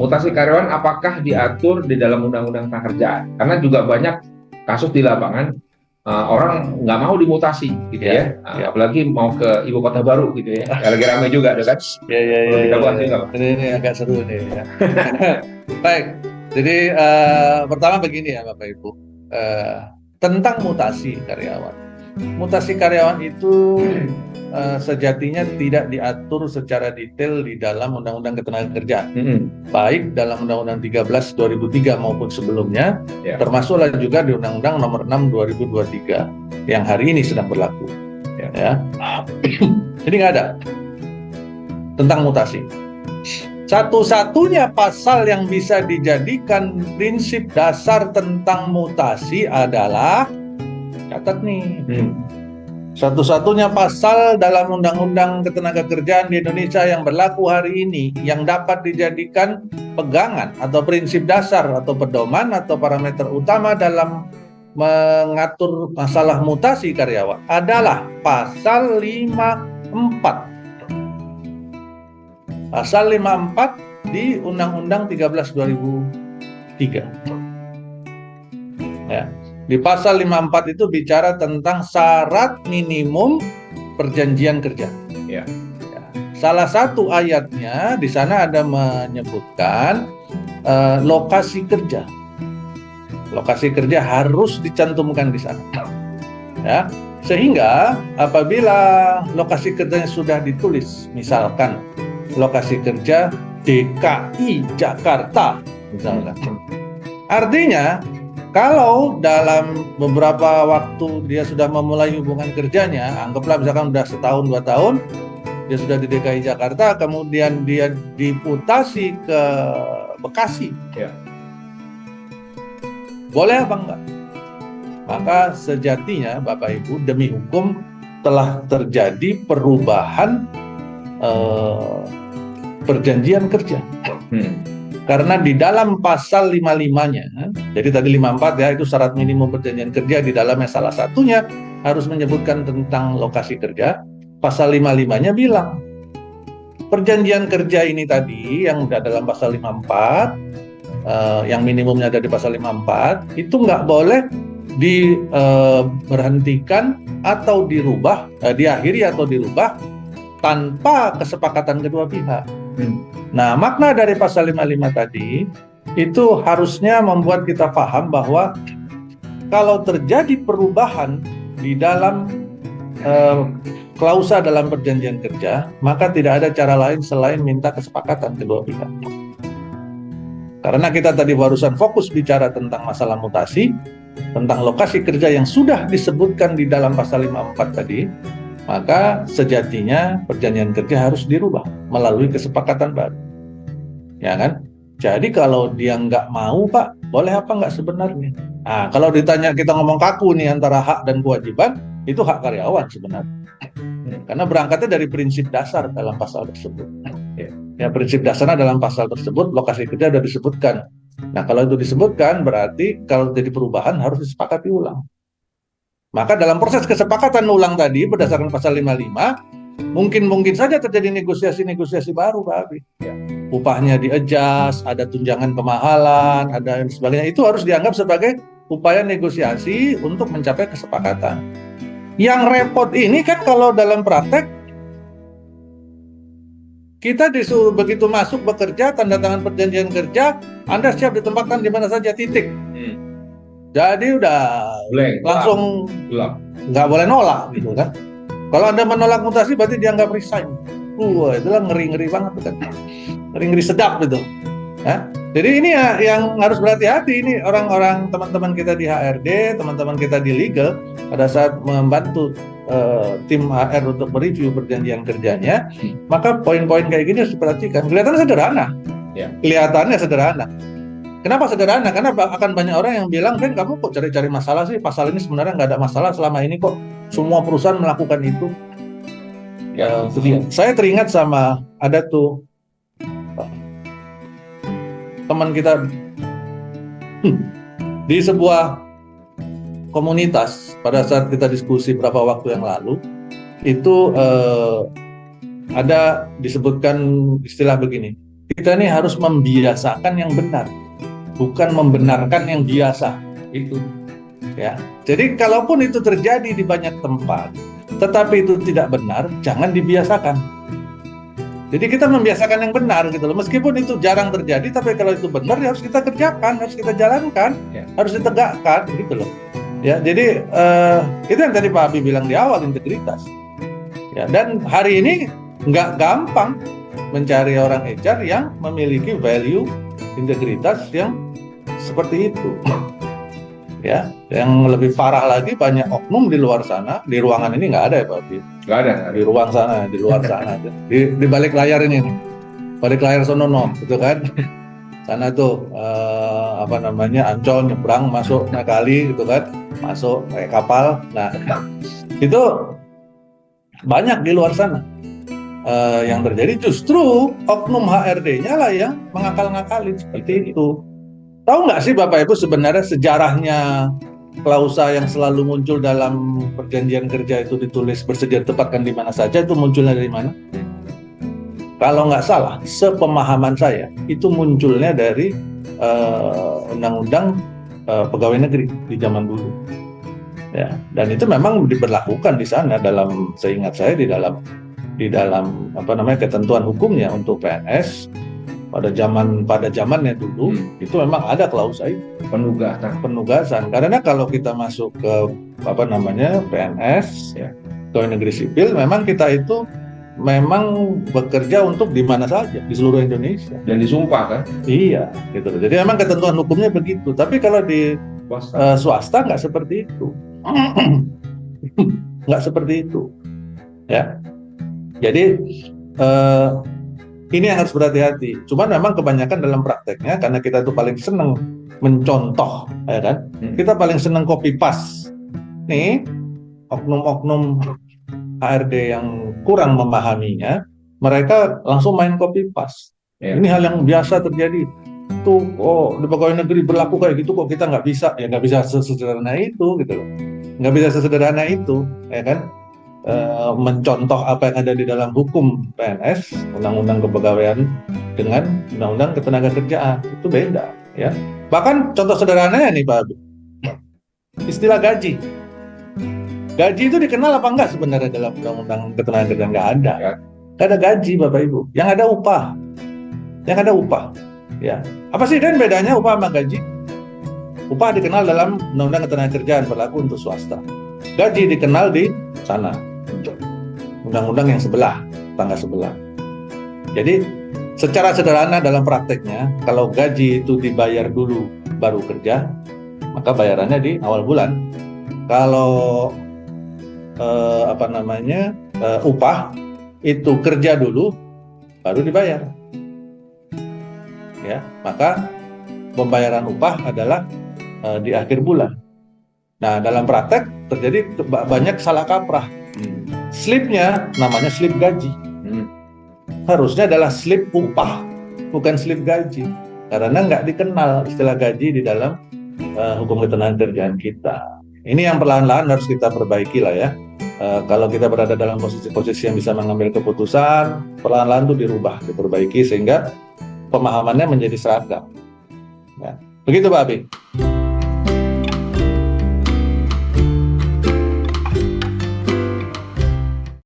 mutasi karyawan apakah diatur di dalam undang-undang tentang kerjaan? Karena juga banyak kasus di lapangan orang nggak mau dimutasi gitu ya, apalagi mau ke ibu kota baru gitu ya, lagi ramai juga kan? Perlu kita bahas juga, Pak. Ini agak seru nih ya. Baik, jadi pertama begini ya Bapak Ibu, tentang mutasi karyawan. Mutasi karyawan itu sejatinya tidak diatur secara detail di dalam Undang-Undang Ketenagakerjaan, baik dalam Undang-Undang 13 2003 maupun sebelumnya, termasuklah juga di Undang-Undang Nomor 6 2023 yang hari ini sedang berlaku. Ya. Jadi nggak ada tentang mutasi. Satu-satunya pasal yang bisa dijadikan prinsip dasar tentang mutasi adalah, catat nih, satu-satunya pasal dalam Undang-Undang Ketenagakerjaan di Indonesia yang berlaku hari ini yang dapat dijadikan pegangan atau prinsip dasar atau pedoman atau parameter utama dalam mengatur masalah mutasi karyawan adalah pasal 54. Pasal 54 di Undang-Undang 13 2003. Ya. Di pasal 54 itu bicara tentang syarat minimum perjanjian kerja. Ya. Salah satu ayatnya di sana ada menyebutkan lokasi kerja. Lokasi kerja harus dicantumkan di sana. Ya. Sehingga apabila lokasi kerjanya sudah ditulis, misalkan lokasi kerja DKI Jakarta, misalkan. Artinya kalau dalam beberapa waktu dia sudah memulai hubungan kerjanya, anggaplah misalkan sudah setahun 2 tahun, dia sudah di DKI Jakarta, kemudian dia diputasi ke Bekasi, boleh apa enggak? Maka sejatinya Bapak Ibu, demi hukum telah terjadi perubahan perjanjian kerja. Karena di dalam pasal 55-nya, jadi tadi 54 ya, itu syarat minimum perjanjian kerja, di dalamnya salah satunya harus menyebutkan tentang lokasi kerja. Pasal 55-nya bilang, perjanjian kerja ini tadi yang ada dalam pasal 54, yang minimumnya ada di pasal 54, itu nggak boleh diberhentikan atau dirubah, diakhiri atau dirubah tanpa kesepakatan kedua pihak. Nah, makna dari pasal 55 tadi itu harusnya membuat kita paham bahwa kalau terjadi perubahan di dalam klausa dalam perjanjian kerja, maka tidak ada cara lain selain minta kesepakatan kedua pihak. Karena kita tadi barusan fokus bicara tentang masalah mutasi, tentang lokasi kerja yang sudah disebutkan di dalam pasal 54 tadi, maka sejatinya perjanjian kerja harus dirubah melalui kesepakatan baru, ya kan? Jadi kalau dia nggak mau, Pak, boleh apa nggak sebenarnya? Nah, kalau ditanya, kita ngomong kaku nih antara hak dan kewajiban, itu hak karyawan sebenarnya, karena berangkatnya dari prinsip dasar dalam pasal tersebut. Ya, prinsip dasarnya dalam pasal tersebut, lokasi kerja sudah disebutkan. Nah, kalau itu disebutkan, berarti kalau jadi perubahan harus disepakati ulang. Maka dalam proses kesepakatan ulang tadi berdasarkan pasal 55, mungkin saja terjadi negosiasi baru, Pak Abi. Upahnya di-adjust, ada tunjangan kemahalan, ada yang sebagainya. Itu harus dianggap sebagai upaya negosiasi untuk mencapai kesepakatan. Yang repot ini kan kalau dalam praktek, kita disuruh begitu masuk bekerja, tanda tangan perjanjian kerja, Anda siap ditempatkan di mana saja, titik. Jadi udah langsung nggak boleh nolak gitu kan. Kalau Anda menolak mutasi berarti dianggap resign. Itulah ngeri-ngeri banget kan. Ngeri-ngeri sedap gitu. Jadi ini ya yang harus berhati-hati, ini orang-orang, teman-teman kita di HRD, teman-teman kita di legal, pada saat membantu tim HR untuk mereview perjanjian kerjanya, maka poin-poin kayak gini harus diperhatikan. Kelihatannya sederhana. Kelihatannya sederhana. Kenapa sederhana? Karena akan banyak orang yang bilang, "Ben, kamu kok cari-cari masalah sih? Pasal ini sebenarnya nggak ada masalah selama ini kok. Semua perusahaan melakukan itu." Saya teringat sama ada tuh teman kita di sebuah komunitas pada saat kita diskusi beberapa waktu yang lalu, itu ada disebutkan istilah begini, kita nih harus membiasakan yang benar, bukan membenarkan yang biasa. Itu. Ya, jadi kalaupun itu terjadi di banyak tempat, tetapi itu tidak benar, jangan dibiasakan. Jadi kita membiasakan yang benar gitu loh. Meskipun itu jarang terjadi, tapi kalau itu benar ya harus kita kerjakan, harus kita jalankan, harus ditegakkan gitu loh. Ya, jadi itu yang tadi Pak Abi bilang di awal, integritas. Ya, dan hari ini nggak gampang mencari orang HR yang memiliki value integritas yang seperti itu. Ya, yang lebih parah lagi banyak oknum di luar sana. Di ruangan ini nggak ada ya Pak Abi? Nggak ada. Di ruang sana, di luar sana, di balik layar ini nih, balik layar sono gitu kan. Sana tuh Ancol nyebrang masuk naik kali gitu kan, masuk kayak kapal. Nah itu banyak di luar sana. Yang terjadi justru oknum HRD-nya lah yang mengakal-ngakali seperti itu. Tahu nggak sih Bapak Ibu sebenarnya sejarahnya klausa yang selalu muncul dalam perjanjian kerja itu ditulis bersedia ditempatkan di mana saja, itu munculnya dari mana? Kalau nggak salah, sepemahaman saya itu munculnya dari undang-undang pegawai negeri di zaman dulu. Ya, dan itu memang diberlakukan di sana dalam, seingat saya di dalam ketentuan hukumnya untuk PNS pada zamannya dulu itu memang ada klausa itu penugasan. Karena kalau kita masuk ke PNS ya, pegawai negeri sipil, memang kita itu memang bekerja untuk di mana saja di seluruh Indonesia dan disumpah kan? Iya, gitu. Jadi memang ketentuan hukumnya begitu. Tapi kalau di swasta nggak seperti itu, nggak seperti itu, ya. Jadi ini yang harus berhati-hati. Cuman memang kebanyakan dalam prakteknya, karena kita itu paling seneng mencontoh, ya kan? Kita paling seneng copy paste. Nih, oknum-oknum HRD yang kurang memahaminya, mereka langsung main copy paste. Ya. Ini hal yang biasa terjadi. Tuh, di pegawai negeri berlaku kayak gitu kok kita nggak bisa. Ya nggak bisa sesederhana itu, gitu loh. Nggak bisa sesederhana itu, ya kan? Mencontoh apa yang ada di dalam hukum PNS, undang-undang kepegawaian dengan undang-undang ketenagakerjaan, itu beda, ya. Bahkan contoh sederhananya nih Pak Abi, istilah gaji. Gaji itu dikenal apa enggak sebenarnya dalam undang-undang ketenagakerjaan? Nggak ada. Nggak ada gaji Bapak Ibu. Yang ada upah. Ya. Apa sih Dan bedanya upah sama gaji? Upah dikenal dalam undang-undang ketenagakerjaan, berlaku untuk swasta. Gaji dikenal di sana, undang-undang yang sebelah, tangga sebelah. Jadi secara sederhana dalam prakteknya, kalau gaji itu dibayar dulu baru kerja, maka bayarannya di awal bulan. Kalau upah itu kerja dulu baru dibayar, ya, maka pembayaran upah adalah di akhir bulan. Nah, dalam praktek terjadi banyak salah kaprah. Slipnya namanya slip gaji. Harusnya adalah slip upah, bukan slip gaji. Karena nggak dikenal istilah gaji di dalam hukum ketenagakerjaan kita. Ini yang perlahan-lahan harus kita perbaiki lah ya. Kalau kita berada dalam posisi-posisi yang bisa mengambil keputusan, perlahan-lahan itu diperbaiki sehingga pemahamannya menjadi seragam. Ya. Begitu Pak Abi.